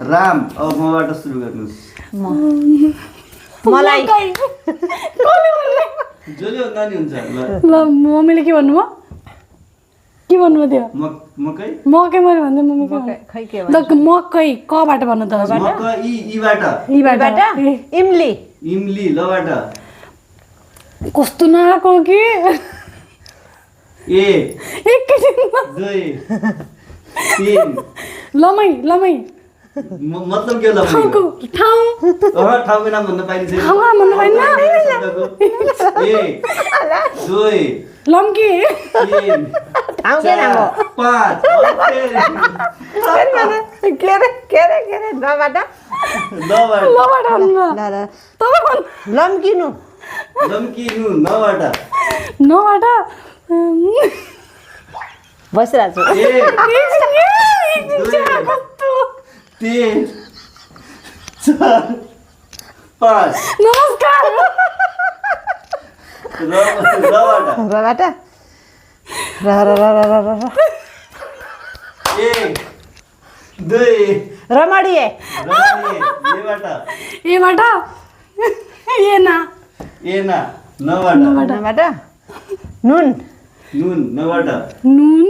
राम अब मबाट सुरु गर्नुस् मलाई जसले नानी हुन्छ ल मम्मीले के भन्नु भयो के भन्नु थियो मकै मकै मैले भन्दै मम्मी के खै के ल मकै कबाट भन्नु त मकै इबाट इबाट इमली इमली लबाट कस्तो नआएको कि ए एकैछिनमा 2 3 लमै लमै मतलब के लम्बी ठाउँको ठाउँ ठाउँको नाम भन्न पाइन्छ ठाउँमा भन्नु पाइन्न 1 2 लम्की 3 ठाउँकै नाम हो 5 के रे नबाट लबाट भन्नु ल ल तपाईँ भन्नु लम्किनु लम्किनु नबाट नबाट बसिरहेको छु तीन 4 5 नमस्कार रबाट र 1 2 रमणीय एबाट एना एना नबाट नबाट नुन नुन नबाट नुन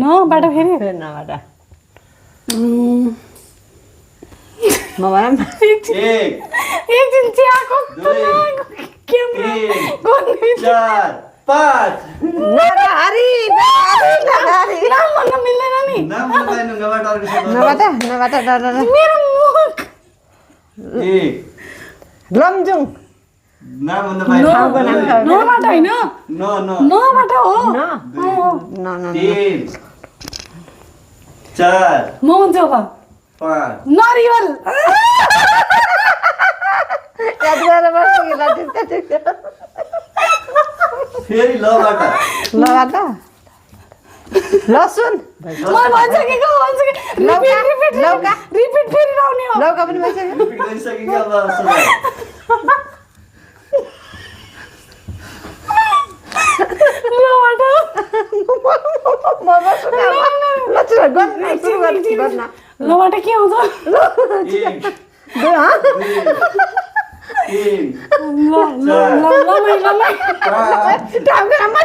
नबाट फेरि नबाट म भनम 1 एकछिन चियाको 2 3 4 5 हरि नाम भन्न मिल्दैन नि नाम बताइनु नबाट अर्को शब्द नबाट मेरो मुख 1 लमजुङ नाम भन्न पाइनु नबाट होइन नबाट हो न 3 4 म हुन्छ अब 5 नरिवल याद गरेर बस्छु फेरि लबाट लबाट लसुन म भन्छ कि लौका रिपिट फेरि आउने हो लौका पनि भइसक्यो रिपिट गरिसकेको अब सुनाउ लबाट के आउँछ 1 2 3 लमै 4 5